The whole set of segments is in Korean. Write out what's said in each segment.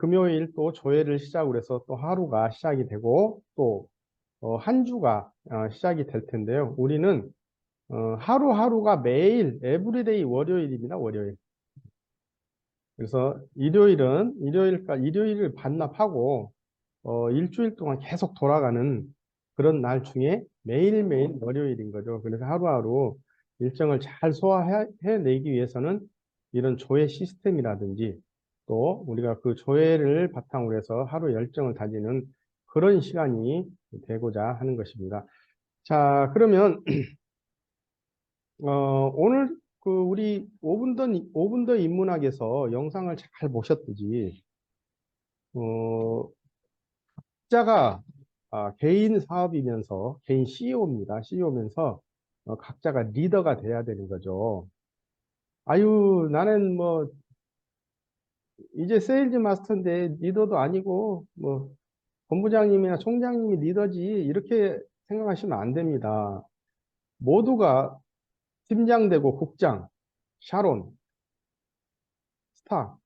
금요일 또 조회를 시작으로 해서 또 하루가 시작이 되고 또 한 주가 시작이 될 텐데요. 우리는 하루하루가 매일 에브리데이 월요일입니다. 월요일. 그래서 일요일을 반납하고 일주일 동안 계속 돌아가는 그런 날 중에 매일매일 월요일인 거죠. 그래서 하루하루 일정을 잘 소화해내기 위해서는 이런 조회 시스템이라든지 또 우리가 그 조회를 바탕으로 해서 하루 열정을 다지는 그런 시간이 되고자 하는 것입니다. 자, 그러면 오늘 그 우리 5분 더 인문학에서 영상을 잘 보셨듯이 어, 각자가 개인 사업이면서 개인 CEO입니다. CEO면서 각자가 리더가 돼야 되는 거죠. 아유, 나는 뭐 이제 세일즈 마스터인데 리더도 아니고 뭐 본부장님이나 총장님이 리더지 이렇게 생각하시면 안 됩니다. 모두가 팀장 되고 국장, 샤론, 스타,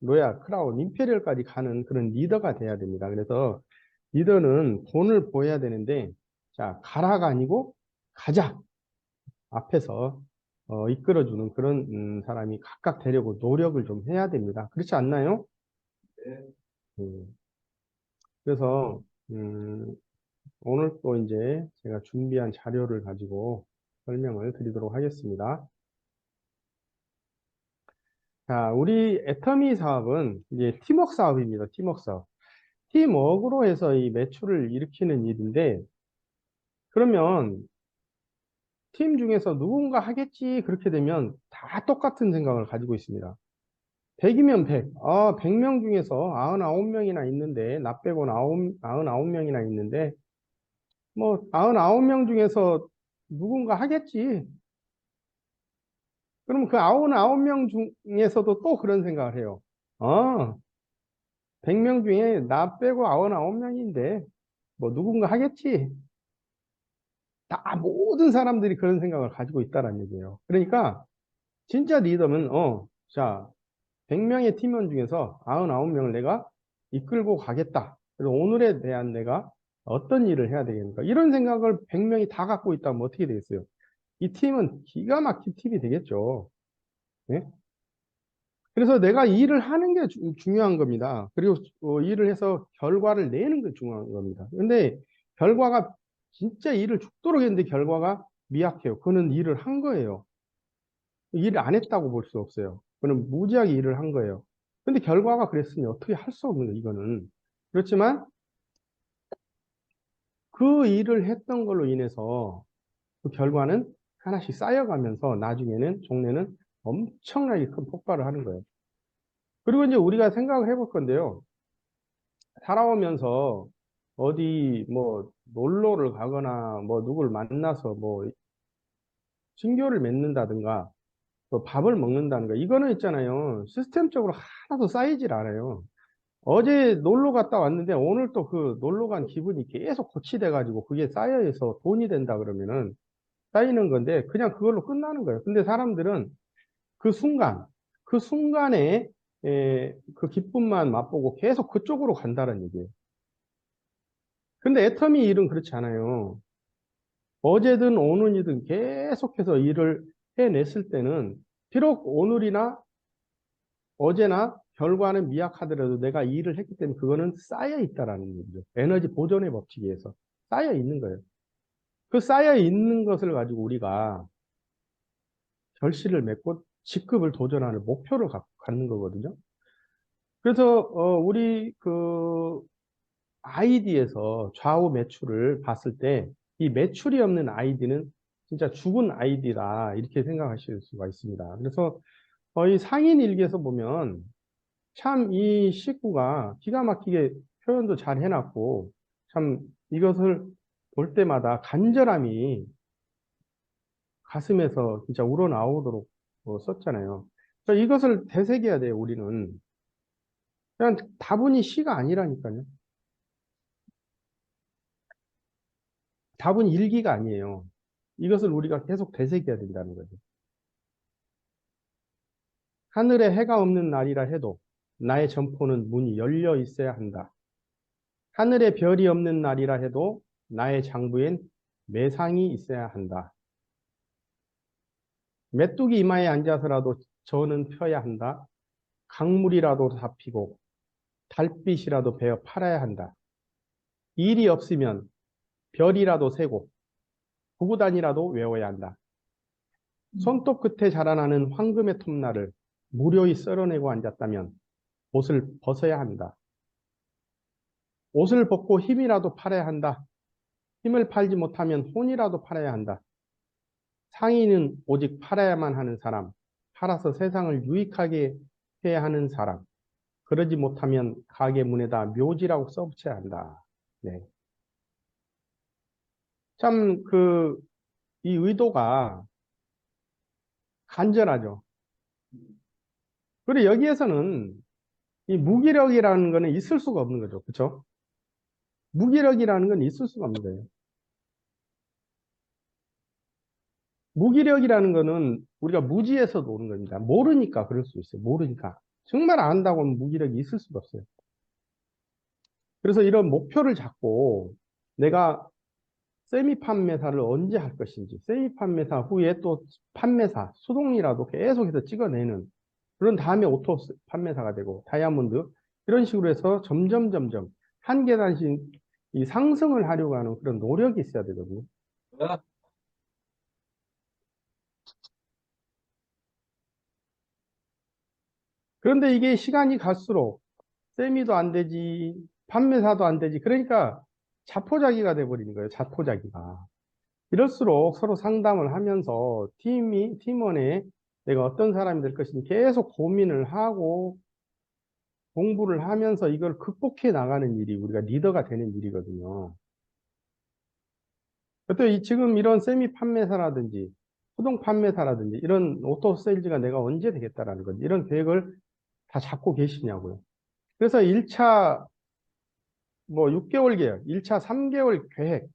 로얄, 크라운, 임페리얼까지 가는 그런 리더가 돼야 됩니다. 그래서 리더는 본을 보여야 되는데, 자, 가라가 아니고 가자. 앞에서 이끌어주는 그런 사람이 각각 되려고 노력을 좀 해야 됩니다. 그렇지 않나요? 음, 그래서 오늘 또 이제 제가 준비한 자료를 가지고 설명을 드리도록 하겠습니다. 자, 우리 애터미 사업은 이제 팀워크 사업입니다. 팀워크 사업. 팀워크로 해서 이 매출을 일으키는 일인데, 그러면 팀 중에서 누군가 하겠지 그렇게 되면 다 똑같은 생각을 가지고 있습니다. 100이면 100. 100명 중에서 99명이나 있는데 나 빼고 99명이나 있는데 뭐 99명 중에서 누군가 하겠지. 그럼 그 99명 중에서도 또 그런 생각을 해요. 100명 중에 나 빼고 99명인데 뭐 누군가 하겠지. 다 모든 사람들이 그런 생각을 가지고 있다는 얘기예요. 그러니까 진짜 리더는 자, 100명의 팀원 중에서 99명을 내가 이끌고 가겠다. 그래서 오늘에 대한 내가 어떤 일을 해야 되겠는가. 이런 생각을 100명이 다 갖고 있다면 어떻게 되겠어요? 이 팀은 기가 막힌 팀이 되겠죠. 네? 그래서 내가 일을 하는 게 중요한 겁니다. 그리고 일을 해서 결과를 내는 게 중요한 겁니다. 근데 결과가 진짜 일을 죽도록 했는데 결과가 미약해요. 그는 일을 한 거예요. 일을 안 했다고 볼 수 없어요. 그는 무지하게 일을 한 거예요. 근데 결과가 그랬으니 어떻게 할 수 없는 거예요, 이거는. 그렇지만 그 일을 했던 걸로 인해서 그 결과는 하나씩 쌓여가면서 나중에는 종래는 엄청나게 큰 폭발을 하는 거예요. 그리고 이제 우리가 생각을 해볼 건데요. 살아오면서 어디 뭐 놀러를 가거나 뭐 누구를 만나서 뭐 친교를 맺는다든가 또 밥을 먹는다든가 이거는 있잖아요. 시스템적으로 하나도 쌓이질 않아요. 어제 놀러 갔다 왔는데 오늘 또 그 놀러 간 기분이 계속 고치돼 가지고 그게 쌓여서 돈이 된다 그러면은 쌓이는 건데 그냥 그걸로 끝나는 거예요. 근데 사람들은 그 순간, 그 순간에 그 기쁨만 맛보고 계속 그쪽으로 간다는 얘기예요. 근데 애터미 일은 그렇지 않아요. 어제든 오늘이든 계속해서 일을 해냈을 때는 비록 오늘이나 어제나 결과는 미약하더라도 내가 일을 했기 때문에 그거는 쌓여 있다라는 얘기죠. 에너지 보존의 법칙에 의해서 쌓여 있는 거예요. 그 쌓여 있는 것을 가지고 우리가 결실을 맺고 직급을 도전하는 목표를 갖는 거거든요. 그래서 우리 그 아이디에서 좌우 매출을 봤을 때 이 매출이 없는 아이디는 진짜 죽은 아이디다 이렇게 생각하실 수가 있습니다. 그래서 이 상인 일기에서 보면 참 이 식구가 기가 막히게 표현도 잘 해놨고 참 이것을 볼 때마다 간절함이 가슴에서 진짜 우러나오도록 썼잖아요. 그래서 이것을 되새겨야 돼요, 우리는. 그냥 다분히 시가 아니라니까요. 다분히 일기가 아니에요. 이것을 우리가 계속 되새겨야 된다는 거죠. 하늘에 해가 없는 날이라 해도 나의 점포는 문이 열려 있어야 한다. 하늘에 별이 없는 날이라 해도 나의 장부엔 매상이 있어야 한다. 메뚜기 이마에 앉아서라도 저는 펴야 한다. 강물이라도 잡히고 달빛이라도 베어 팔아야 한다. 일이 없으면 별이라도 세고 구구단이라도 외워야 한다. 손톱 끝에 자라나는 황금의 톱날을 무료히 썰어내고 앉았다면 옷을 벗어야 한다. 옷을 벗고 힘이라도 팔아야 한다. 힘을 팔지 못하면 혼이라도 팔아야 한다. 상인은 오직 팔아야만 하는 사람, 팔아서 세상을 유익하게 해야 하는 사람, 그러지 못하면 가게 문에다 묘지라고 써붙여야 한다. 네. 참, 이 의도가 간절하죠. 그리고 여기에서는 이 무기력이라는 거는 있을 수가 없는 거죠. 그렇죠? 무기력이라는 건 있을 수가 없는 거예요. 무기력이라는 거는 우리가 무지에서도 오는 겁니다. 모르니까 그럴 수 있어요. 모르니까. 정말 안다고 하면 무기력이 있을 수가 없어요. 그래서 이런 목표를 잡고 내가 세미 판매사를 언제 할 것인지, 세미 판매사 후에 또 판매사, 수동이라도 계속해서 찍어내는 그런 다음에 오토 판매사가 되고 다이아몬드 이런 식으로 해서 점점 한 계단씩 이 상승을 하려고 하는 그런 노력이 있어야 되거든요. 그런데 이게 시간이 갈수록 세미도 안 되지, 판매사도 안 되지. 그러니까 자포자기가 돼버리는 거예요. 자포자기가. 이럴수록 서로 상담을 하면서 팀원에 내가 어떤 사람이 될 것인지 계속 고민을 하고 공부를 하면서 이걸 극복해 나가는 일이 우리가 리더가 되는 일이거든요. 또 지금 이런 세미 판매사라든지 수동 판매사라든지 이런 오토 세일즈가 내가 언제 되겠다라는 건지 이런 계획을 다 잡고 계시냐고요. 그래서 1차 뭐 6개월 계획, 1차 3개월 계획,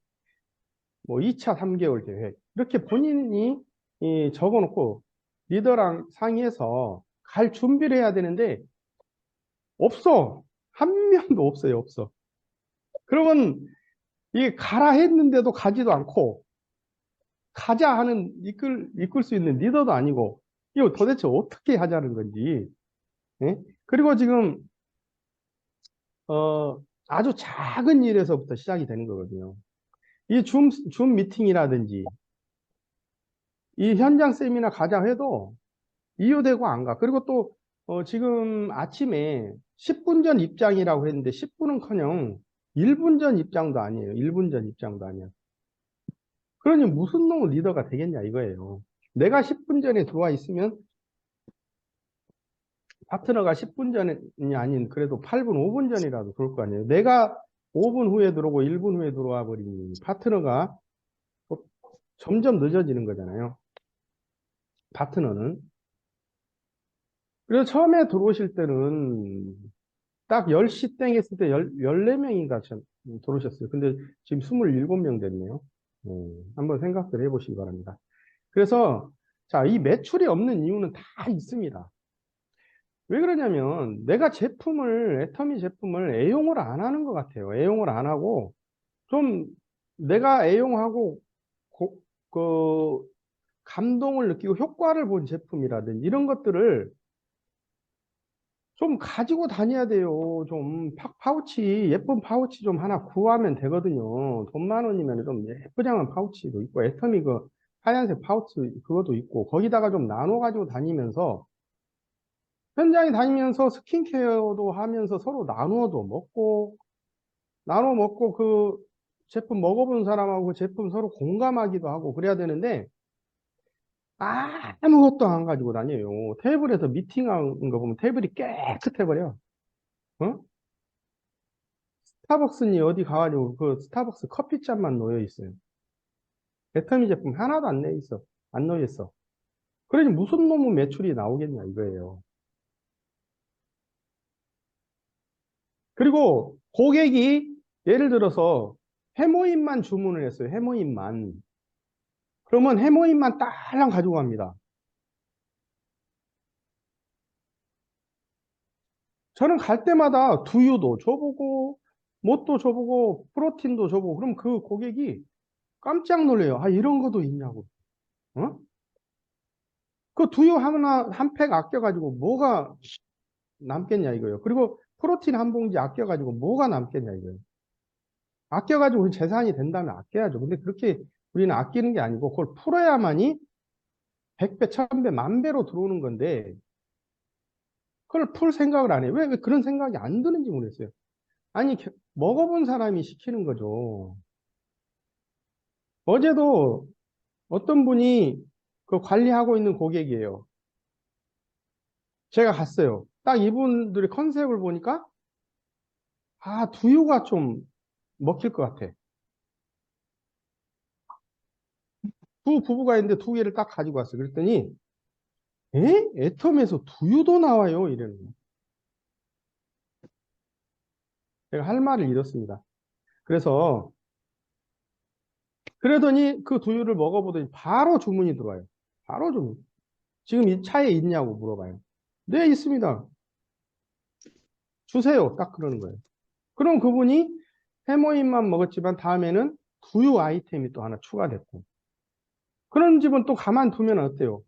뭐 2차 3개월 계획 이렇게 본인이 적어놓고 리더랑 상의해서 갈 준비를 해야 되는데 없어. 한 명도 없어요. 없어. 그러면 이게 가라 했는데도 가지도 않고 가자 하는 이끌 수 있는 리더도 아니고 이거 도대체 어떻게 하자는 건지. 예? 그리고 지금 어, 아주 작은 일에서부터 시작이 되는 거거든요. 이 줌 미팅이라든지 이 현장 세미나 가자 해도 이유되고 안 가. 그리고 또 지금 아침에 10분 전 입장이라고 했는데 10분은커녕 1분 전 입장도 아니에요. 1분 전 입장도 아니야. 그러니 무슨 놈의 리더가 되겠냐 이거예요. 내가 10분 전에 들어와 있으면 파트너가 10분 전이 아닌 그래도 8분, 5분 전이라도 들어올 거 아니에요. 내가 5분 후에 들어오고 1분 후에 들어와 버리니 파트너가 또 점점 늦어지는 거잖아요. 파트너는. 그래서 처음에 들어오실 때는 딱 10시 땡 했을 때 14명인가 들어오셨어요. 근데 지금 27명 됐네요. 한번 생각들 해보시기 바랍니다. 그래서, 자, 이 매출이 없는 이유는 다 있습니다. 왜 그러냐면, 내가 애터미 제품을 애용을 안 하는 것 같아요. 애용을 안 하고, 좀, 내가 애용하고, 고- 그, 감동을 느끼고 효과를 본 제품이라든지, 이런 것들을 좀 가지고 다녀야 돼요. 좀 파우치 예쁜 파우치 좀 하나 구하면 되거든요. 돈 10,000원이면 좀 예쁘장한 파우치도 있고 애터미 그 하얀색 파우치 그것도 있고 거기다가 좀 나눠 가지고 다니면서 현장에 다니면서 스킨케어도 하면서 서로 나눠 먹고 그 제품 먹어본 사람하고 그 제품 서로 공감하기도 하고 그래야 되는데 아무것도 안 가지고 다녀요. 테이블에서 미팅한 거 보면 테이블이 깨끗해버려. 어? 스타벅스니 어디 가가지고 그 스타벅스 커피잔만 놓여 있어요. 애터미 제품 하나도 안 내 있어. 안 놓여 있어. 그러니 무슨 놈의 매출이 나오겠냐 이거예요. 그리고 고객이 예를 들어서 해모임만 주문을 했어요. 해모임만. 그러면 해모임만 딸랑 가지고 갑니다. 저는 갈 때마다 두유도 줘보고, 뭣도 줘보고, 프로틴도 줘보고, 그럼 그 고객이 깜짝 놀래요. 아, 이런 것도 있냐고. 어? 그 두유 하나, 한 팩 아껴가지고 뭐가 남겠냐 이거예요. 그리고 프로틴 한 봉지 아껴가지고 뭐가 남겠냐 이거예요. 아껴가지고 우리 재산이 된다면 아껴야죠. 근데 그렇게 우리는 아끼는 게 아니고 그걸 풀어야만이 100배, 1000배, 만 배로 들어오는 건데 그걸 풀 생각을 안 해요. 왜 그런 생각이 안 드는지 모르겠어요. 아니, 먹어본 사람이 시키는 거죠. 어제도 어떤 분이 그 관리하고 있는 고객이에요. 제가 갔어요. 딱 이분들의 컨셉을 보니까 아, 두유가 좀 먹힐 것 같아. 두 부부가 있는데 두 개를 딱 가지고 왔어요. 그랬더니 에? 애텀에서 두유도 나와요. 이러는 거예요. 제가 할 말을 잃었습니다. 그래서 그러더니 그 두유를 먹어보더니 바로 주문이 들어와요. 바로 주문. 지금 이 차에 있냐고 물어봐요. 네, 있습니다. 주세요. 딱 그러는 거예요. 그럼 그분이 해모인만 먹었지만 다음에는 두유 아이템이 또 하나 추가됐고. 그런 집은 또 가만두면 어때요?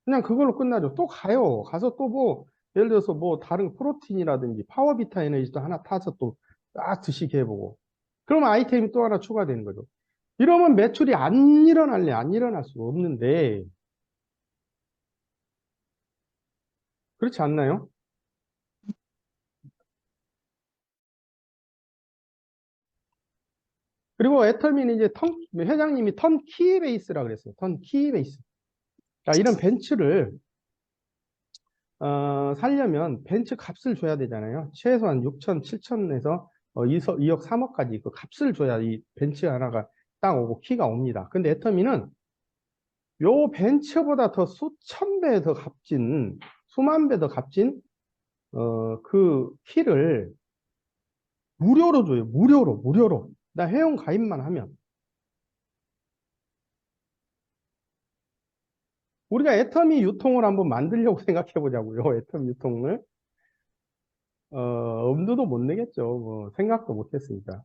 그냥 그걸로 끝나죠. 또 가요. 가서 또 뭐, 예를 들어서 뭐 다른 프로틴이라든지 파워비타 에너지도 하나 타서 또 딱 드시게 해보고. 그러면 아이템이 또 하나 추가되는 거죠. 이러면 매출이 안 일어날래? 안 일어날 수 없는데, 그렇지 않나요? 그리고 애터미는 이제 회장님이 턴 키 베이스라 그랬어요. 턴 키 베이스. 자, 이런 벤츠를 살려면 벤츠 값을 줘야 되잖아요. 최소한 6천, 7천에서 2억, 3억까지 그 값을 줘야 이 벤츠 하나가 딱 오고 키가 옵니다. 근데 애터미는 요 벤츠보다 더 수천 배 더 값진, 수만 배 더 값진 그 키를 무료로 줘요. 무료로, 무료로. 나 회원 가입만 하면. 우리가 애터미 유통을 한번 만들려고 생각해 보자고요. 애터미 유통을. 엄두도 못 내겠죠. 뭐, 생각도 못 했으니까.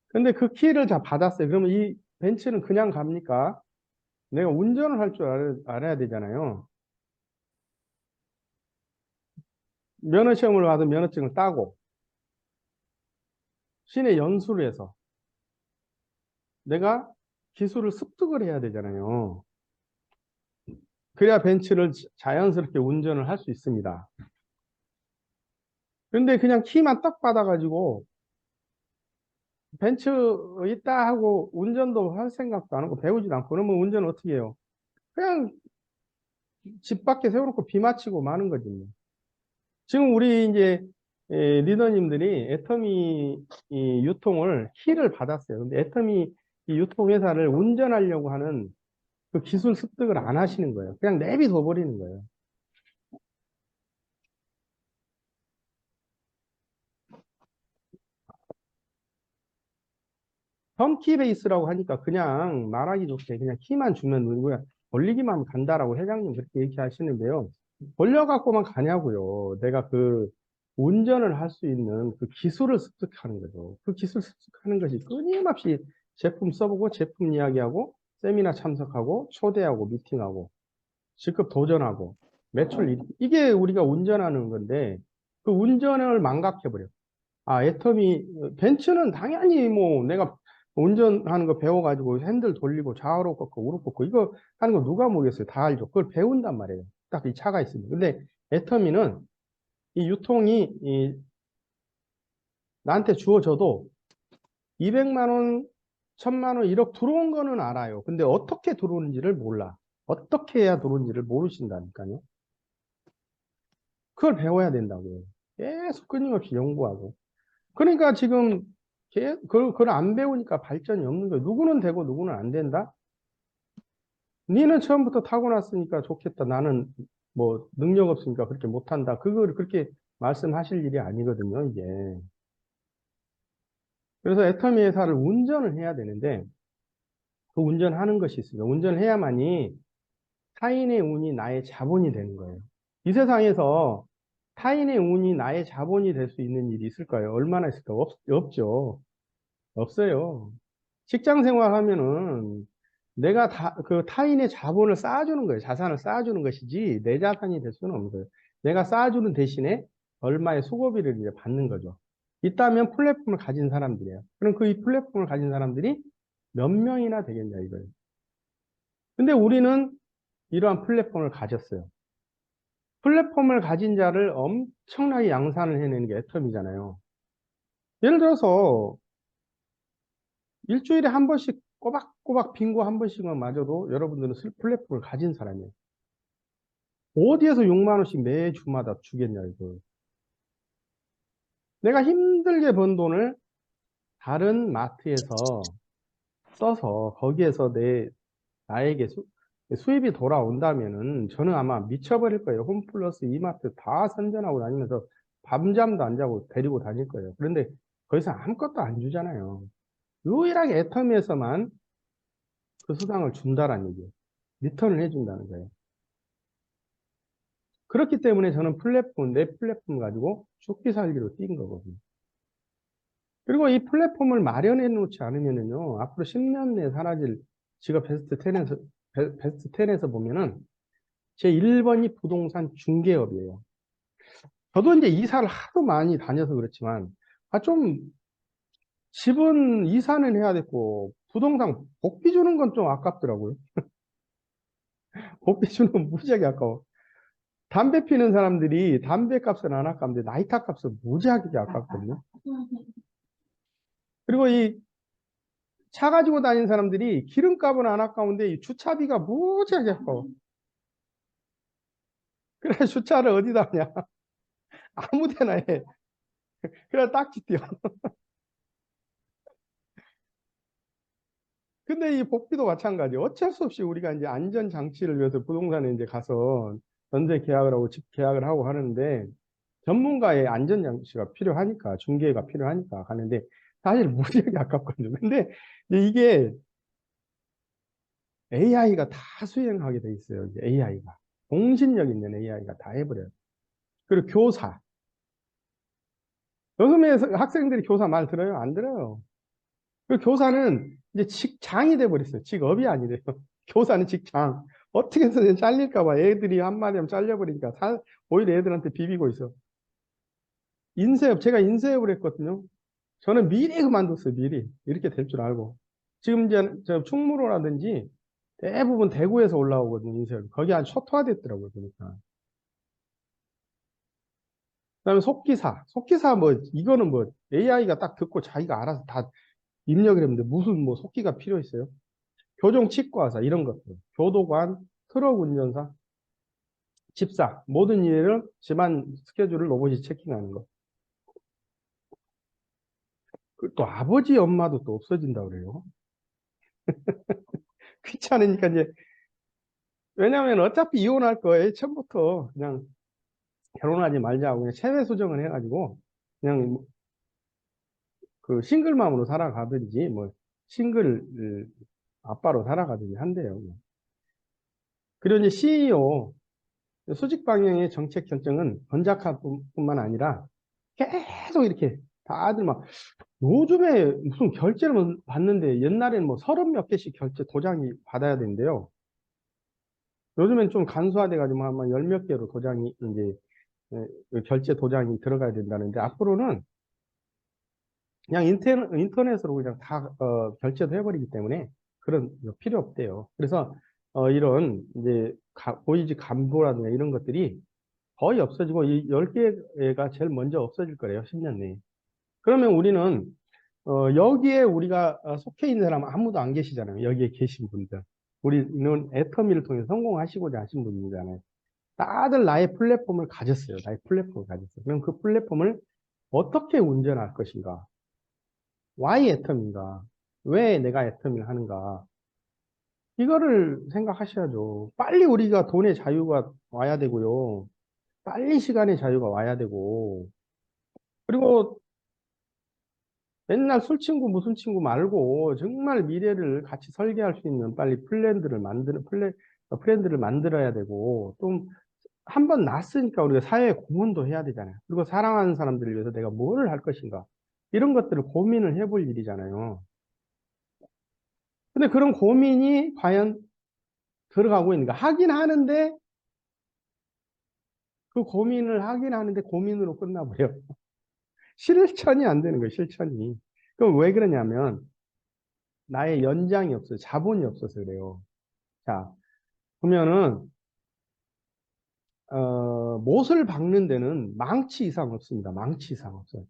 근데 그 키를 다 받았어요. 그러면 이 벤츠는 그냥 갑니까? 내가 운전을 할 줄 알아야 되잖아요. 면허 시험을 받은 면허증을 따고 시내 연수를 해서 내가 기술을 습득을 해야 되잖아요. 그래야 벤츠를 자연스럽게 운전을 할 수 있습니다. 근데 그냥 키만 딱 받아가지고 벤츠 있다 하고 운전도 할 생각도 안 하고 배우지도 않고 그러면 운전을 어떻게 해요? 그냥 집 밖에 세워놓고 비 맞히고 마는 거지 뭐. 지금 우리 이제 리더님들이 애터미 이 유통을 키를 받았어요. 근데 애터미 이 유통회사를 운전하려고 하는 그 기술 습득을 안 하시는 거예요. 그냥 내비둬 버리는 거예요. 텀키 베이스라고 하니까 그냥 말하기 좋게 그냥 키만 주면 누구야 벌리기만 하면 간다라고 회장님 그렇게 얘기하시는데요. 벌려갖고만 가냐고요. 내가 그 운전을 할 수 있는 그 기술을 습득하는 거죠. 그 기술 습득하는 것이 끊임없이 제품 써보고 제품 이야기하고 세미나 참석하고 초대하고 미팅하고 직급 도전하고 매출 이게 우리가 운전하는 건데 그 운전을 망각해버려. 아, 애터미, 벤츠는 당연히 뭐 내가 운전하는 거 배워가지고 핸들 돌리고 좌우로 꺾고 우로 꺾고 이거 하는 거 누가 모르겠어요. 다 알죠. 그걸 배운단 말이에요. 딱 이 차가 있습니다. 근데 애터미는 이 유통이 나한테 주어져도 200만 원, 1000만 원, 1억 들어온 거는 알아요. 근데 어떻게 들어오는지를 몰라. 어떻게 해야 들어오는지를 모르신다니까요. 그걸 배워야 된다고요. 계속 끊임없이 연구하고. 그러니까 지금 그걸 안 배우니까 발전이 없는 거예요. 누구는 되고 누구는 안 된다? 니는 처음부터 타고났으니까 좋겠다. 나는 뭐 능력 없으니까 그렇게 못한다. 그걸 그렇게 말씀하실 일이 아니거든요, 이게. 그래서 애터미 회사를 운전을 해야 되는데 그 운전하는 것이 있습니다. 운전을 해야만이 타인의 운이 나의 자본이 되는 거예요. 이 세상에서 타인의 운이 나의 자본이 될 수 있는 일이 있을까요? 얼마나 있을까요? 없죠. 없어요. 직장 생활하면은 내가 그 타인의 자본을 쌓아주는 거예요. 자산을 쌓아주는 것이지 내 자산이 될 수는 없는 거예요. 내가 쌓아주는 대신에 얼마의 수고비를 이제 받는 거죠. 있다면 플랫폼을 가진 사람들이에요. 그럼 그 이 플랫폼을 가진 사람들이 몇 명이나 되겠냐 이거예요. 근데 우리는 이러한 플랫폼을 가졌어요. 플랫폼을 가진 자를 엄청나게 양산을 해내는 게 애텀이잖아요. 예를 들어서 일주일에 한 번씩 꼬박꼬박 빙고 한 번씩만 맞아도 여러분들은 플랫폼을 가진 사람이에요. 어디에서 6만 원씩 매주마다 주겠냐, 이거. 내가 힘들게 번 돈을 다른 마트에서 써서 거기에서 나에게 수입이 돌아온다면은 저는 아마 미쳐버릴 거예요. 홈플러스 이마트 다 선전하고 다니면서 밤잠도 안 자고 데리고 다닐 거예요. 그런데 거기서 아무것도 안 주잖아요. 유일하게 애터미에서만 그 수당을 준다라는 얘기예요. 리턴을 해준다는 거예요. 그렇기 때문에 저는 내 플랫폼 가지고 죽기 살기로 뛴 거거든요. 그리고 이 플랫폼을 마련해 놓지 않으면요, 앞으로 10년 내에 사라질 직업 베스트 10에서 보면은 제 1번이 부동산 중개업이에요. 저도 이제 이사를 하도 많이 다녀서 그렇지만, 좀 집은 이사는 해야 됐고, 부동산 복비 주는 건 좀 아깝더라고요. 복비 주는 건 무지하게 아까워. 담배 피는 사람들이 담배 값은 안 아까운데 나이트 값은 무지하게 아깝거든요. 그리고 이 차 가지고 다니는 사람들이 기름값은 안 아까운데 이 주차비가 무지하게 아까워. 그래 주차를 어디다 하냐? 아무 데나 해. 그래 딱지 띄어. 근데 이 복비도 마찬가지. 어쩔 수 없이 우리가 이제 안전 장치를 위해서 부동산에 이제 가서 전세 계약을 하고 집 계약을 하고 하는데 전문가의 안전 장치가 필요하니까 중개가 필요하니까 가는데 사실 무지하게 아깝거든요. 근데 이게 AI가 다 수행하게 돼 있어요. AI가. 공신력 있는 AI가 다 해버려요. 그리고 교사. 요즘에 학생들이 교사 말 들어요? 안 들어요. 그 교사는 이제 직장이 돼버렸어요. 직업이 아니래요. 교사는 직장. 어떻게 해서 잘릴까봐 애들이 한마디 하면 잘려버리니까 오히려 애들한테 비비고 있어. 제가 인쇄업을 했거든요. 저는 미리 그만뒀어요. 미리. 이렇게 될 줄 알고. 지금 이제 저 충무로라든지 대부분 대구에서 올라오거든요. 인쇄업. 거기 아주 초토화됐더라고요. 그러니까. 그다음에 속기사. 속기사 뭐 이거는 뭐 AI가 딱 듣고 자기가 알아서 다 입력을 했는데 무슨 뭐 속기가 필요 있어요? 교정치과사 이런 것들. 교도관, 트럭 운전사, 집사 모든 일을 집안 스케줄을 로봇이 체킹하는 거. 또 아버지 엄마도 또 없어진다 그래요. 귀찮으니까 이제 왜냐하면 어차피 이혼할 거예요. 처음부터 그냥 결혼하지 말자고 그냥 체외 수정을 해가지고 그냥 그 싱글맘으로 살아가든지 뭐 싱글 아빠로 살아가든지 한대요. 그리고 이제 CEO 수직 방향의 정책 결정은 번작화뿐만 아니라 계속 이렇게 다들 막 요즘에 무슨 결제를 받는데 옛날에는 뭐 30몇 개씩 결제 도장이 받아야 되는데요. 요즘엔 좀 간소화돼가지고 아마 열 몇 개로 도장이 이제 결제 도장이 들어가야 된다는데 앞으로는 그냥 인터넷으로 그냥 다 결제도 해버리기 때문에 그런 거 필요 없대요. 그래서 이런 이제 고위직 간부라든가 이런 것들이 거의 없어지고 이 10개가 제일 먼저 없어질 거래요. 10년 내에. 그러면 우리는 여기에 우리가 속해 있는 사람 아무도 안 계시잖아요. 여기에 계신 분들. 우리는 애터미를 통해 성공하시고자 하신 분이잖아요. 다들 나의 플랫폼을 가졌어요. 나의 플랫폼을 가졌어요. 그럼 그 플랫폼을 어떻게 운전할 것인가? Why 애텀인가? 왜 내가 애텀을 하는가? 이거를 생각하셔야죠. 빨리 우리가 돈의 자유가 와야 되고요. 빨리 시간의 자유가 와야 되고. 그리고 맨날 술 친구 무슨 친구 말고 정말 미래를 같이 설계할 수 있는 빨리 플랜들을 만들어야 되고 좀 한 번 났으니까 우리가 사회에 공헌도 해야 되잖아요. 그리고 사랑하는 사람들을 위해서 내가 뭐를 할 것인가. 이런 것들을 고민을 해볼 일이잖아요. 근데 그런 고민이 과연 들어가고 있는가. 하긴 하는데, 그 고민을 하긴 하는데 고민으로 끝나버려요. 실천이 안 되는 거예요, 실천이. 그럼 왜 그러냐면, 나의 연장이 없어요. 자본이 없어서 그래요. 자, 그러면은, 못을 박는 데는 망치 이상 없습니다. 망치 이상 없어요.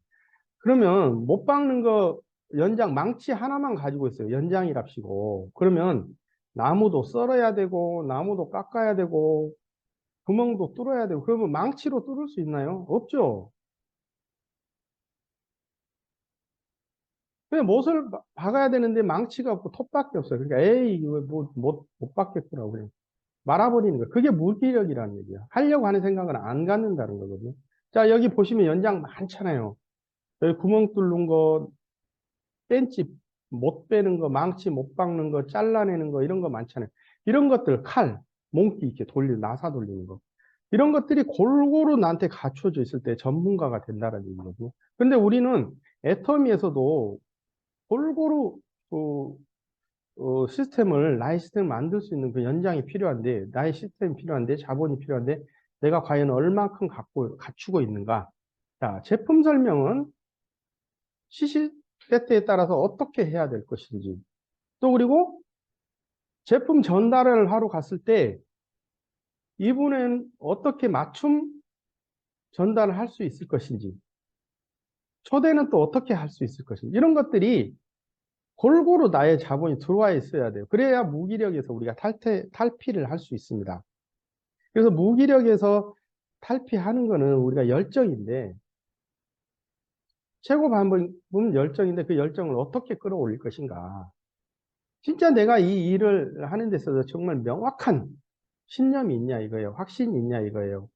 그러면 못 박는 거 연장 망치 하나만 가지고 있어요. 연장이랍시고. 그러면 나무도 썰어야 되고 나무도 깎아야 되고 구멍도 뚫어야 되고 그러면 망치로 뚫을 수 있나요? 없죠. 그냥 못을 박아야 되는데 망치가 없고 톱밖에 없어요. 그러니까 에이 이거 못 박겠구나 그냥 말아버리는 거예요. 그게 무기력이라는 얘기야. 하려고 하는 생각은 안 갖는다는 거거든요. 자 여기 보시면 연장 많잖아요. 여기 구멍 뚫는 거 벤치 못 빼는 거, 망치 못 박는 거, 잘라내는 거, 이런 거 많잖아요. 이런 것들, 칼, 몽키 이렇게 나사 돌리는 거. 이런 것들이 골고루 나한테 갖춰져 있을 때 전문가가 된다는 얘기거든요. 근데 우리는 애터미에서도 골고루 시스템을, 나의 시스템을 만들 수 있는 그 연장이 필요한데, 나의 시스템이 필요한데, 자본이 필요한데, 내가 과연 얼만큼 갖추고 있는가. 자, 제품 설명은 시시때때에 따라서 어떻게 해야 될 것인지, 또 그리고 제품 전달을 하러 갔을 때 이분은 어떻게 맞춤 전달을 할 수 있을 것인지, 초대는 또 어떻게 할 수 있을 것인지, 이런 것들이 골고루 나의 자본이 들어와 있어야 돼요. 그래야 무기력에서 우리가 탈피를 할 수 있습니다. 그래서 무기력에서 탈피하는 거는 우리가 열정인데, 최고 방법은 열정인데 그 열정을 어떻게 끌어올릴 것인가. 진짜 내가 이 일을 하는 데 있어서 정말 명확한 신념이 있냐 이거예요. 확신이 있냐 이거예요.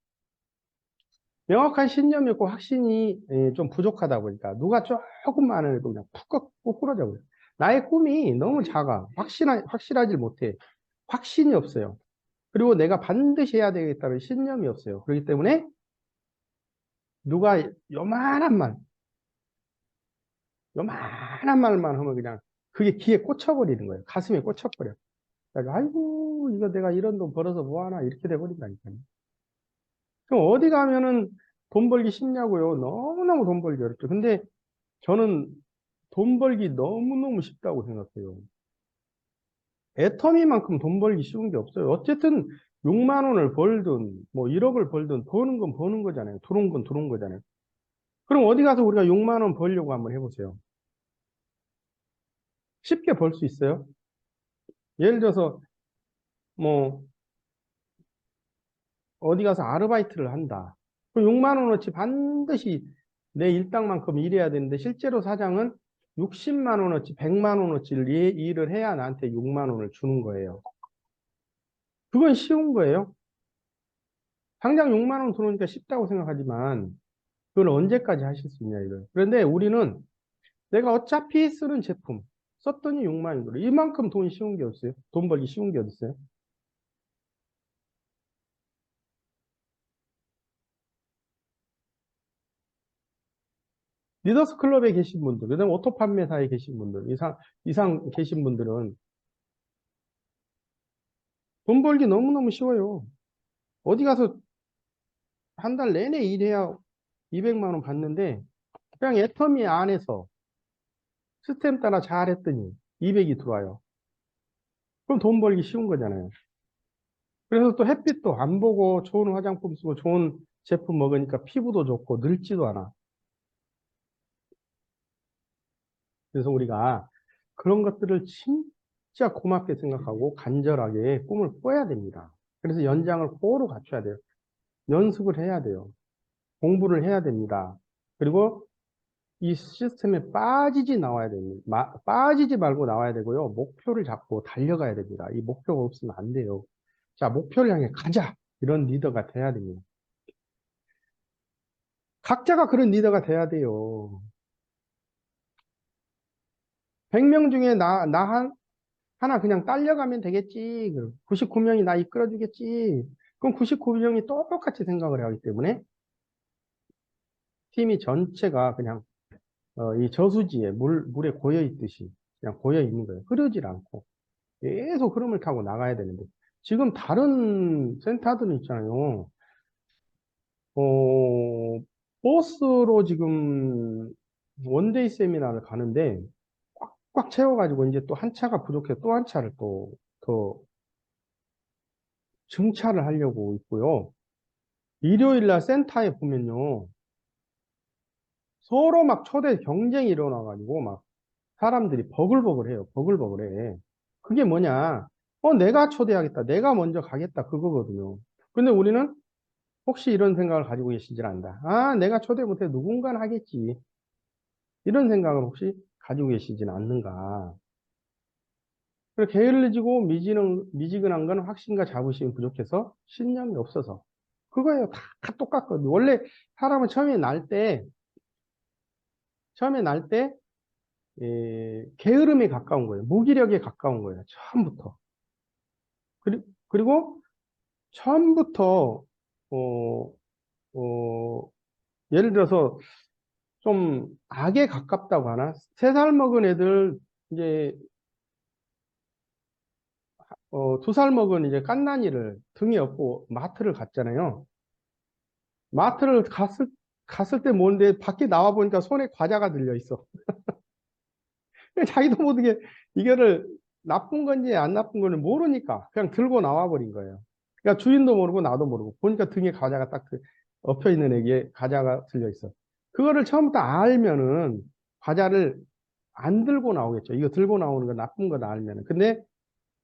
명확한 신념이 없고 확신이 좀 부족하다 보니까 누가 조금만 해도 그냥 푹 부러져 버려요. 나의 꿈이 너무 작아. 확실하지 못해. 확신이 없어요. 그리고 내가 반드시 해야 되겠다는 신념이 없어요. 그렇기 때문에 누가 요만한 말, 요만한 말만 하면 그냥 그게 귀에 꽂혀버리는 거예요. 가슴에 꽂혀버려. 그래서 아이고 이거 내가 이런 돈 벌어서 뭐하나 이렇게 돼버린다니까요. 그럼 어디 가면은 돈 벌기 쉽냐고요? 너무너무 돈 벌기 어렵죠. 근데 저는 돈 벌기 너무너무 쉽다고 생각해요. 애터미만큼 돈 벌기 쉬운 게 없어요. 어쨌든 6만 원을 벌든 뭐 1억을 벌든 버는 건 버는 거잖아요. 들어온 건 들어온 거잖아요. 그럼 어디 가서 우리가 6만 원 벌려고 한번 해보세요. 쉽게 벌 수 있어요? 예를 들어서 뭐 어디 가서 아르바이트를 한다. 그럼 6만 원어치 반드시 내 일당만큼 일해야 되는데 실제로 사장은 60만 원어치, 100만 원어치 일을 해야 나한테 6만 원을 주는 거예요. 그건 쉬운 거예요. 당장 6만 원 들어오니까 쉽다고 생각하지만 그걸 언제까지 하실 수 있냐 이거예요. 그런데 우리는 내가 어차피 쓰는 제품 썼더니 6만 원 들어. 이만큼 돈이 쉬운 게 없어요. 돈 벌기 쉬운 게 어딨어요? 리더스 클럽에 계신 분들, 그다음에 오토 판매사에 계신 분들, 이상 계신 분들은 돈 벌기 너무너무 쉬워요. 어디 가서 한 달 내내 일해야 200만 원 받는데 그냥 애터미 안에서 시스템 따라 잘했더니 200이 들어와요. 그럼 돈 벌기 쉬운 거잖아요. 그래서 또 햇빛도 안 보고 좋은 화장품 쓰고 좋은 제품 먹으니까 피부도 좋고 늙지도 않아. 그래서 우리가 그런 것들을 진짜 고맙게 생각하고 간절하게 꿈을 꿔야 됩니다. 그래서 연장을 고루 갖춰야 돼요. 연습을 해야 돼요. 공부를 해야 됩니다. 그리고 이 시스템에 빠지지 말고 나와야 되고요. 목표를 잡고 달려가야 됩니다. 이 목표가 없으면 안 돼요. 자, 목표를 향해 가자. 이런 리더가 돼야 됩니다. 각자가 그런 리더가 돼야 돼요. 100명 중에 하나 그냥 딸려가면 되겠지. 99명이 나 이끌어주겠지. 그럼 99명이 똑같이 생각을 하기 때문에 팀이 전체가 그냥 이 저수지에 물에 고여 있듯이 그냥 고여 있는 거예요. 흐르질 않고 계속 흐름을 타고 나가야 되는데 지금 다른 센터들은 있잖아요. 어, 버스로 지금 원데이 세미나를 가는데 꽉꽉 채워가지고 이제 또 한 차가 부족해서 또 한 차를 또 더 증차를 하려고 있고요. 일요일 날 센터에 보면요. 서로 막 초대 경쟁이 일어나가지고 막 사람들이 버글버글해요. 버글버글해. 그게 뭐냐? 내가 초대하겠다. 내가 먼저 가겠다. 그거거든요. 근데 우리는 혹시 이런 생각을 가지고 계시질 않다. 아, 내가 초대 못해 누군가는 하겠지. 이런 생각을 혹시 가지고 계시진 않는가. 그리고 게을러지고 미지근한 건 확신과 자부심이 부족해서 신념이 없어서. 그거예요. 다 똑같거든요. 원래 사람은 처음에 날 때, 게으름에 가까운 거예요. 무기력에 가까운 거예요. 처음부터. 그리고 처음부터, 어, 예를 들어서 좀 악에 가깝다고 하나? 3살 먹은 애들, 이제, 2살 먹은 이제 갓난이를 등에 업고 마트를 갔잖아요. 마트를 갔을 때 뭔데 밖에 나와 보니까 손에 과자가 들려 있어. 자기도 모르게 이거를 나쁜 건지 안 나쁜 건지 모르니까 그냥 들고 나와 버린 거예요. 그러니까 주인도 모르고 나도 모르고 보니까 등에 과자가 딱 엎혀 있는 애기에 과자가 들려 있어. 그거를 처음부터 알면은 과자를 안 들고 나오겠죠. 이거 들고 나오는 거 나쁜 거다 알면은. 근데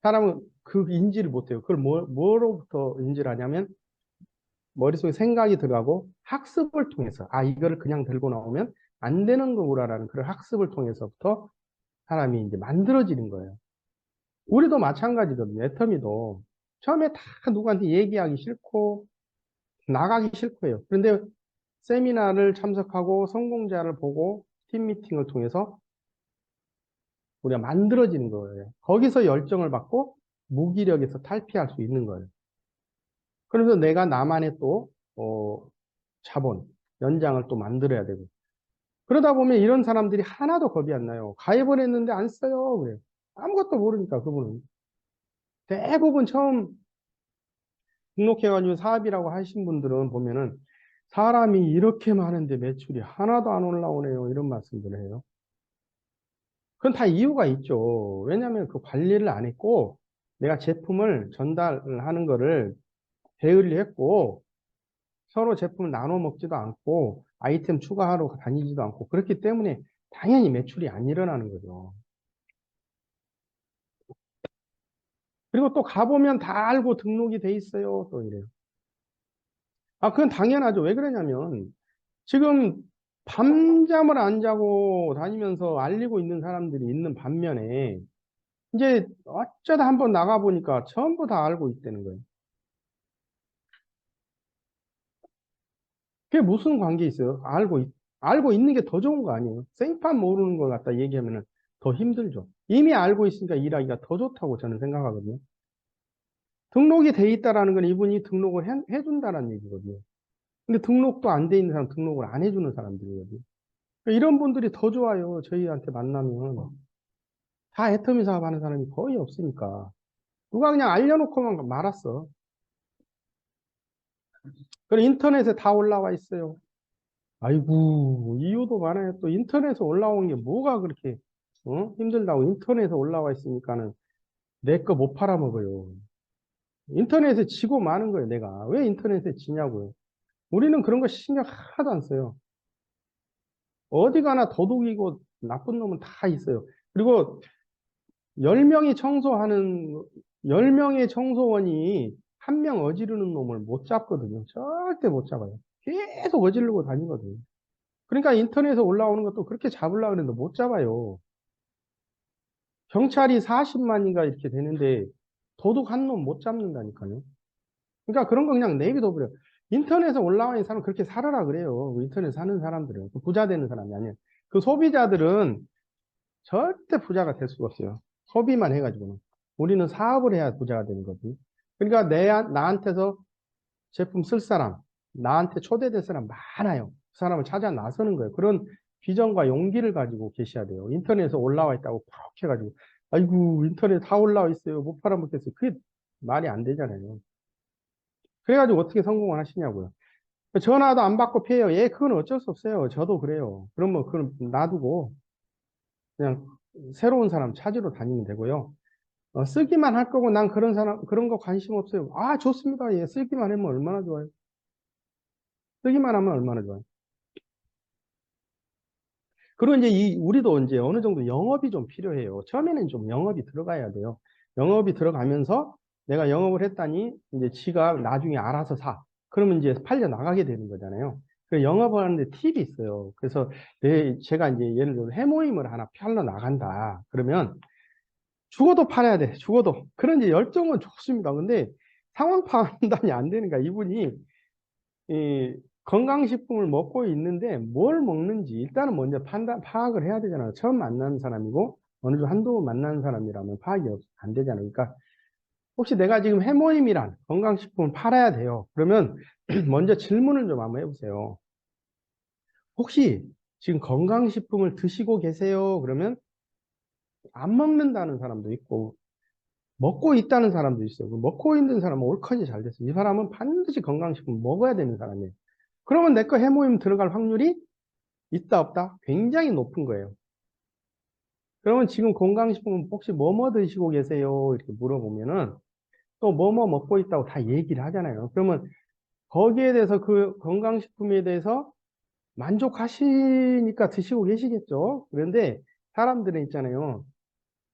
사람은 그 인지를 못해요. 그걸 뭐로부터 인지를 하냐면 머릿속에 생각이 들어가고 학습을 통해서 아 이거를 그냥 들고 나오면 안 되는 거구나라는 그런 학습을 통해서부터 사람이 이제 만들어지는 거예요. 우리도 마찬가지거든요. 애터미도 처음에 다 누구한테 얘기하기 싫고 나가기 싫고요. 그런데 세미나를 참석하고 성공자를 보고 팀 미팅을 통해서 우리가 만들어지는 거예요. 거기서 열정을 받고 무기력에서 탈피할 수 있는 거예요. 그래서 내가 나만의 또 자본, 연장을 또 만들어야 되고 그러다 보면 이런 사람들이 하나도 겁이 안 나요. 가입을 했는데 안 써요. 그래요. 아무것도 모르니까 그분은. 대부분 처음 등록해가지고 사업이라고 하신 분들은 보면은 사람이 이렇게 많은데 매출이 하나도 안 올라오네요. 이런 말씀들을 해요. 그건 다 이유가 있죠. 왜냐하면 그 관리를 안 했고 내가 제품을 전달하는 거를 게을리 했고 서로 제품을 나눠 먹지도 않고 아이템 추가하러 다니지도 않고 그렇기 때문에 당연히 매출이 안 일어나는 거죠. 그리고 또 가보면 다 알고 등록이 돼 있어요. 또 이래요. 아, 그건 당연하죠. 왜 그러냐면 지금 밤잠을 안 자고 다니면서 알리고 있는 사람들이 있는 반면에 이제 어쩌다 한번 나가보니까 전부 다 알고 있다는 거예요. 그게 무슨 관계 있어요? 알고 있는 게 더 좋은 거 아니에요? 생판 모르는 걸 갖다 얘기하면 더 힘들죠. 이미 알고 있으니까 일하기가 더 좋다고 저는 생각하거든요. 등록이 돼 있다라는 건 이분이 등록을 해준다는 얘기거든요. 근데 등록도 안 돼 있는 사람 등록을 안 해주는 사람들이거든요. 이런 분들이 더 좋아요. 저희한테 만나면. 다 애터미 사업하는 사람이 거의 없으니까. 누가 그냥 알려놓고만 말았어. 그리고 인터넷에 다 올라와 있어요. 아이고, 이유도 많아요. 또 인터넷에 올라온 게 뭐가 그렇게, 힘들다고 인터넷에 올라와 있으니까는 내 거 못 팔아먹어요. 인터넷에 지고 마는 거예요, 내가. 왜 인터넷에 지냐고요. 우리는 그런 거 신경 하나도 안 써요. 어디 가나 도둑이고 나쁜 놈은 다 있어요. 그리고 10명이 청소하는, 10명의 청소원이 한 명 어지르는 놈을 못 잡거든요. 절대 못 잡아요. 계속 어지르고 다니거든요. 그러니까 인터넷에 올라오는 것도 그렇게 잡으려고 하는데 못 잡아요. 경찰이 40만인가 이렇게 되는데 도둑 한 놈 못 잡는다니까요. 그러니까 그런 거 그냥 내비둬 버려요. 인터넷에 올라와 있는 사람은 그렇게 살아라 그래요. 그 인터넷 사는 사람들은. 그 부자 되는 사람이 아니에요. 그 소비자들은 절대 부자가 될 수가 없어요. 소비만 해가지고는. 우리는 사업을 해야 부자가 되는 거지. 그러니까 나한테서 제품 쓸 사람, 나한테 초대될 사람 많아요. 그 사람을 찾아 나서는 거예요. 그런 비전과 용기를 가지고 계셔야 돼요. 인터넷에 올라와 있다고 그렇게 해가지고, 아이고, 인터넷 다 올라와 있어요. 못 팔아먹겠어요. 그게 말이 안 되잖아요. 그래가지고 어떻게 성공을 하시냐고요. 전화도 안 받고 피해요. 예, 그건 어쩔 수 없어요. 저도 그래요. 그러면 그건 놔두고 그냥 새로운 사람 찾으러 다니면 되고요. 쓰기만 할 거고 난 그런 사람, 그런 거 관심 없어요. 아, 좋습니다. 예, 쓰기만 하면 얼마나 좋아요. 쓰기만 하면 얼마나 좋아요. 그리고 이제 우리도 이제 어느 정도 영업이 좀 필요해요. 처음에는 좀 영업이 들어가야 돼요. 영업이 들어가면서 내가 영업을 했다니 이제 지가 나중에 알아서 사. 그러면 이제 팔려 나가게 되는 거잖아요. 그 영업을 하는데 팁이 있어요. 그래서 제가 이제 예를 들어 해모임을 하나 팔러 나간다. 그러면 죽어도 팔아야 돼. 죽어도. 그런 이제 열정은 좋습니다. 근데 상황 판단이 안 되는 거야. 이분이 이 건강식품을 먹고 있는데 뭘 먹는지 일단은 먼저 파악을 해야 되잖아요. 처음 만나는 사람이고 어느 정도 한두 번 만나는 사람이라면 파악이 안 되잖아요. 그러니까 혹시 내가 지금 해모임이란 건강식품을 팔아야 돼요. 그러면 먼저 질문을 좀 한번 해보세요. 혹시 지금 건강식품을 드시고 계세요? 그러면 안 먹는다는 사람도 있고 먹고 있다는 사람도 있어요. 먹고 있는 사람은 옳거니 잘 됐어요. 이 사람은 반드시 건강식품 먹어야 되는 사람이에요. 그러면 내 거 해모임 들어갈 확률이 있다 없다? 굉장히 높은 거예요. 그러면 지금 건강식품 혹시 뭐뭐 드시고 계세요? 이렇게 물어보면은 또 뭐뭐 먹고 있다고 다 얘기를 하잖아요. 그러면 거기에 대해서 그 건강식품에 대해서 만족하시니까 드시고 계시겠죠? 그런데 사람들은 있잖아요.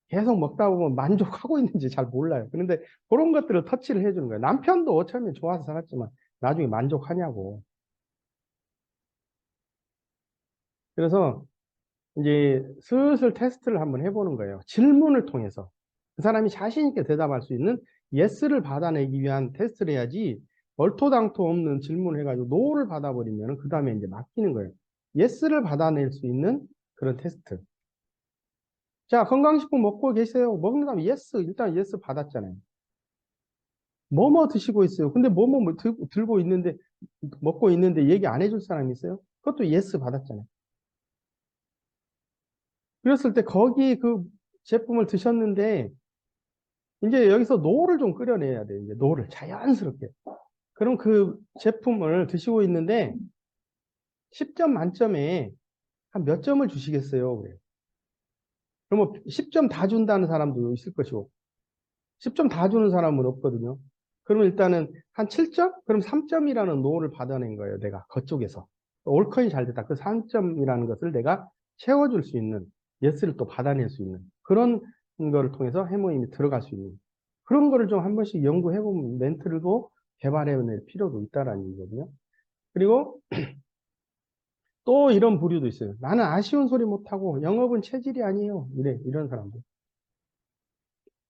계속 먹다 보면 만족하고 있는지 잘 몰라요. 그런데 그런 것들을 터치를 해주는 거예요. 남편도 처음에 좋아서 살았지만 나중에 만족하냐고. 그래서 이제 슬슬 테스트를 한번 해보는 거예요. 질문을 통해서. 그 사람이 자신 있게 대답할 수 있는 예스를 받아내기 위한 테스트를 해야지 얼토당토 없는 질문을 해가지고 노를 받아버리면 그 다음에 이제 맡기는 거예요. 예스를 받아낼 수 있는 그런 테스트. 자, 건강식품 먹고 계세요. 먹는 다음에 예스, 일단 예스 받았잖아요. 뭐뭐 드시고 있어요. 근데 뭐뭐 들고 있는데, 먹고 있는데 얘기 안 해줄 사람이 있어요? 그것도 예스 받았잖아요. 그랬을 때 거기 그 제품을 드셨는데 이제 여기서 노를 좀 끓여내야 돼요. 이제 노를 자연스럽게. 그럼 그 제품을 드시고 있는데 10점 만점에 한 몇 점을 주시겠어요? 그래요. 그러면 10점 다 준다는 사람도 있을 것이고 10점 다 주는 사람은 없거든요. 그러면 일단은 한 7점? 그럼 3점이라는 노를 받아낸 거예요. 내가 그쪽에서. 올컨이 잘 됐다. 그 3점이라는 것을 내가 채워줄 수 있는 예스를 또 받아낼 수 있는 그런 거를 통해서 해모임이 들어갈 수 있는 그런 거를 좀 한 번씩 연구해보면 멘트를도 개발해낼 필요도 있다라는 얘기거든요. 그리고 또 이런 부류도 있어요. 나는 아쉬운 소리 못하고 영업은 체질이 아니에요. 이런 사람들.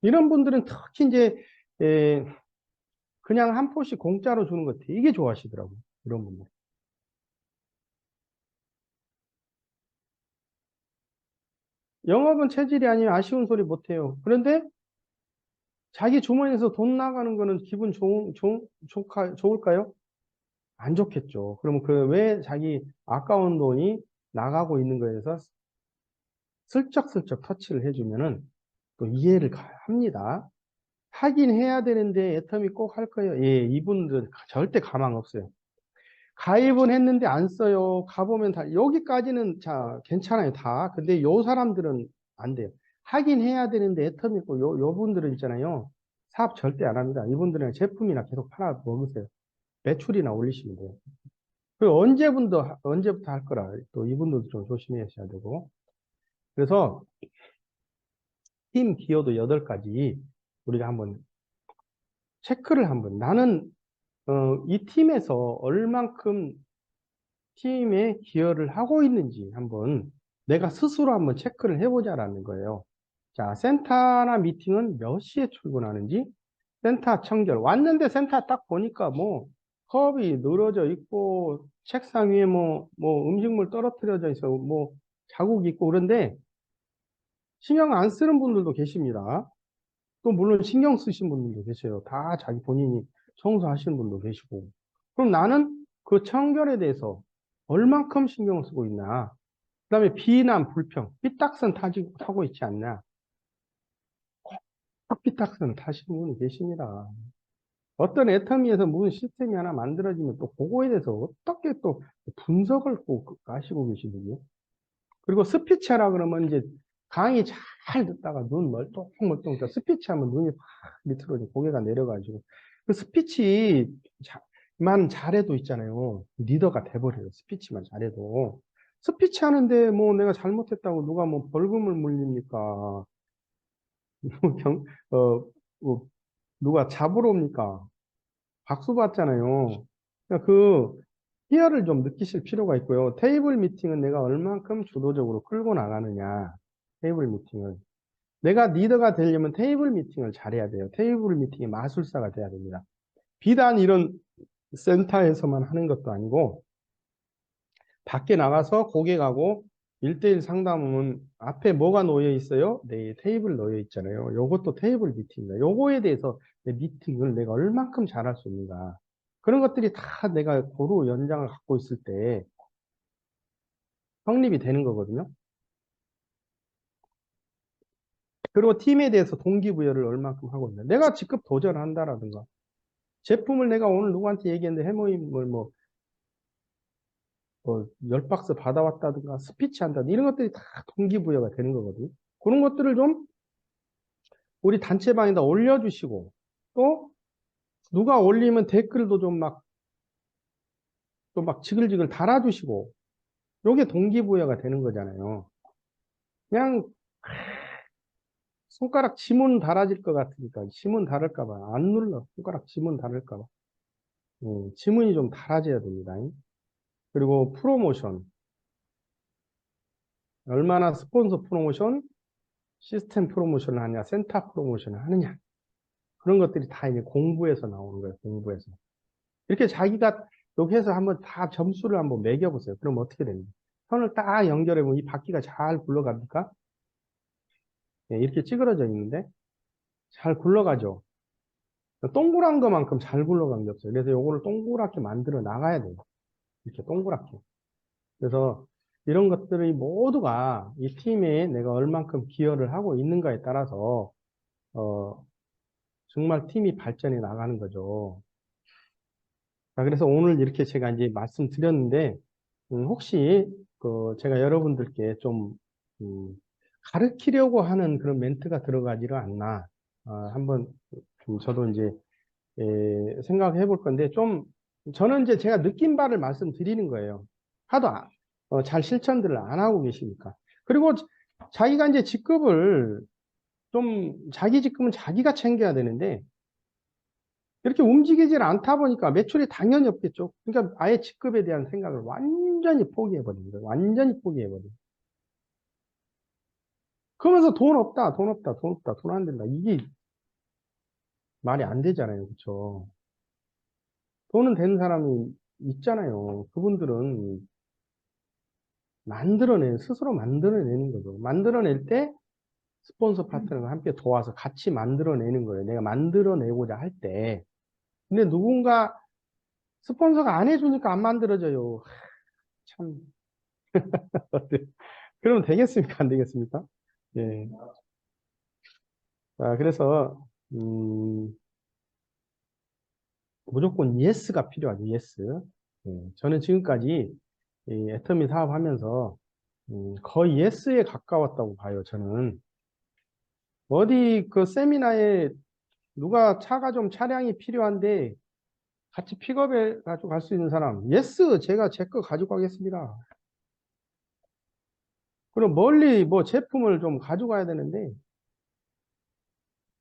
이런 분들은 특히 이제 에, 그냥 한 포씩 공짜로 주는 거 되게 좋아하시더라고요. 이런 분들. 영업은 체질이 아니에요. 아쉬운 소리 못해요. 그런데 자기 주머니에서 돈 나가는 거는 기분 좋을까요? 안 좋겠죠. 그러면 그 왜 자기 아까운 돈이 나가고 있는 거에서 슬쩍슬쩍 터치를 해주면은 또 이해를 합니다. 하긴 해야 되는데 애터미 꼭 할 거예요. 예, 이분들은 절대 가망 없어요. 가입은 했는데 안 써요. 가보면 다, 여기까지는 자, 괜찮아요. 다. 근데 요 사람들은 안 돼요. 하긴 해야 되는데 애터미 있고 요 분들은 있잖아요. 사업 절대 안 합니다. 이분들은 제품이나 계속 팔아 먹으세요. 매출이나 올리시면 돼요. 그리고 언제부터 할 거라. 또 이분들도 좀 조심하셔야 되고. 그래서 팀 기여도 8가지 우리가 한번 체크를 한번 나는 이 팀에서 얼만큼 팀에 기여를 하고 있는지 한번 내가 스스로 한번 체크를 해보자라는 거예요. 자, 센터나 미팅은 몇 시에 출근하는지 센터 청결 왔는데 센터 딱 보니까 뭐 컵이 늘어져 있고 책상 위에 뭐 음식물 떨어뜨려져 있어 뭐 자국 있고 그런데 신경 안 쓰는 분들도 계십니다. 또 물론 신경 쓰신 분들도 계세요. 다 자기 본인이 청소하시는 분도 계시고. 그럼 나는 그 청결에 대해서 얼만큼 신경을 쓰고 있나? 그다음에 비난, 불평, 삐딱선 타고 있지 않냐? 꼭 삐딱선 타시는 분이 계십니다. 어떤 애터미에서 무슨 시스템이 하나 만들어지면 또 그거에 대해서 어떻게 또 분석을 꼭 하시고 계시거든요. 그리고 스피치하라 그러면 이제 강의 잘 듣다가 눈 멀뚱멀뚱, 스피치 하면 눈이 확 밑으로 이제 고개가 내려가지고. 그 스피치만 잘해도 있잖아요. 리더가 돼버려요. 스피치만 잘해도. 스피치 하는데 뭐 내가 잘못했다고 누가 뭐 벌금을 물립니까? 경, 어, 뭐 누가 잡으러 옵니까? 박수 받잖아요. 그러니까 그 희열을 좀 느끼실 필요가 있고요. 테이블 미팅은 내가 얼만큼 주도적으로 끌고 나가느냐. 테이블 미팅을. 내가 리더가 되려면 테이블 미팅을 잘해야 돼요. 테이블 미팅의 마술사가 돼야 됩니다. 비단 이런 센터에서만 하는 것도 아니고 밖에 나가서 고객하고 1대1 상담은 앞에 뭐가 놓여 있어요? 네, 테이블 놓여 있잖아요. 요것도 테이블 미팅입니다. 요거에 대해서 내 미팅을 내가 얼만큼 잘할 수 있는가. 그런 것들이 다 내가 고루 연장을 갖고 있을 때 성립이 되는 거거든요. 그리고 팀에 대해서 동기부여를 얼만큼 하고 있나. 내가 직접 도전한다라든가. 제품을 내가 오늘 누구한테 얘기했는데 해모임을 뭐 10박스 받아왔다든가 스피치 한다든가 이런 것들이 다 동기부여가 되는 거거든요. 그런 것들을 좀 우리 단체방에다 올려주시고 또 누가 올리면 댓글도 좀 막 지글지글 달아주시고 요게 동기부여가 되는 거잖아요. 그냥 손가락 지문 달아질 것 같으니까 지문 달을까 봐 안 눌러. 손가락 지문 달을까 봐. 지문이 좀 달아져야 됩니다. 그리고 프로모션. 얼마나 스폰서 프로모션, 시스템 프로모션을 하냐, 센터 프로모션을 하느냐. 그런 것들이 다 이제 공부에서 나오는 거예요. 공부에서. 이렇게 자기가 여기 해서 한번 다 점수를 한번 매겨보세요. 그럼 어떻게 됩니까? 선을 딱 연결해보면 이 바퀴가 잘 굴러갑니까? 네, 이렇게 찌그러져 있는데 잘 굴러가죠. 동그란 것만큼 잘 굴러간 게 없어요. 그래서 요거를 동그랗게 만들어 나가야 돼요. 이렇게 동그랗게. 그래서 이런 것들이 모두가 이 팀에 내가 얼만큼 기여를 하고 있는가에 따라서 어, 정말 팀이 발전해 나가는 거죠. 자, 그래서 오늘 이렇게 제가 이제 말씀드렸는데 혹시 그 제가 여러분들께 좀 음, 가르치려고 하는 그런 멘트가 들어가지를 않나 한번 좀 저도 이제 생각해 볼 건데 좀 저는 이제 제가 느낀 바를 말씀드리는 거예요. 하도 잘 실천들을 안 하고 계시니까. 그리고 자기가 이제 직급을 좀 자기 직급은 자기가 챙겨야 되는데 이렇게 움직이질 않다 보니까 매출이 당연히 없겠죠. 그러니까 아예 직급에 대한 생각을 완전히 포기해버린 거예요. 완전히 포기해버린 거예요. 그러면서 돈 없다, 돈 없다, 돈 없다, 돈 안 된다. 이게 말이 안 되잖아요. 그렇죠? 돈은 되는 사람이 있잖아요. 그분들은 스스로 만들어내는 거죠. 만들어낼 때 스폰서 파트너가 함께 도와서 같이 만들어내는 거예요. 내가 만들어내고자 할 때. 근데 누군가 스폰서가 안 해주니까 안 만들어져요. 참. 그러면 되겠습니까? 안 되겠습니까? 예. 자, 그래서, 무조건 예스가 필요하죠. 예스. 예. 저는 지금까지 이 애터미 사업하면서 거의 예스에 가까웠다고 봐요. 저는 어디 그 세미나에 누가 차가 좀 차량이 필요한데 같이 픽업해 가지고 갈 수 있는 사람, 예스, 제가 제 거 가지고 가겠습니다. 그럼 멀리 뭐 제품을 좀 가져가야 되는데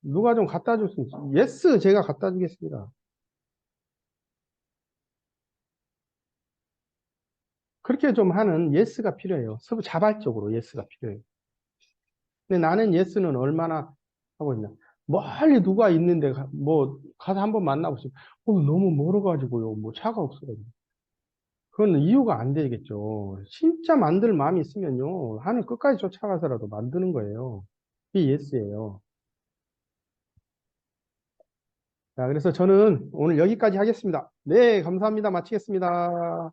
누가 좀 갖다 줄 수 있지? 예스, 제가 갖다 주겠습니다. 그렇게 좀 하는 예스가 필요해요. 자발적으로 예스가 필요해요. 근데 나는 예스는 얼마나 하고 있나? 멀리 누가 있는데 뭐 가서 한번 만나보시면 너무 멀어가지고요. 뭐 차가 없어가지고. 그건 이유가 안 되겠죠. 진짜 만들 마음이 있으면요. 하늘 끝까지 쫓아가서라도 만드는 거예요. 이게 예스예요. 자, 그래서 저는 오늘 여기까지 하겠습니다. 네, 감사합니다. 마치겠습니다.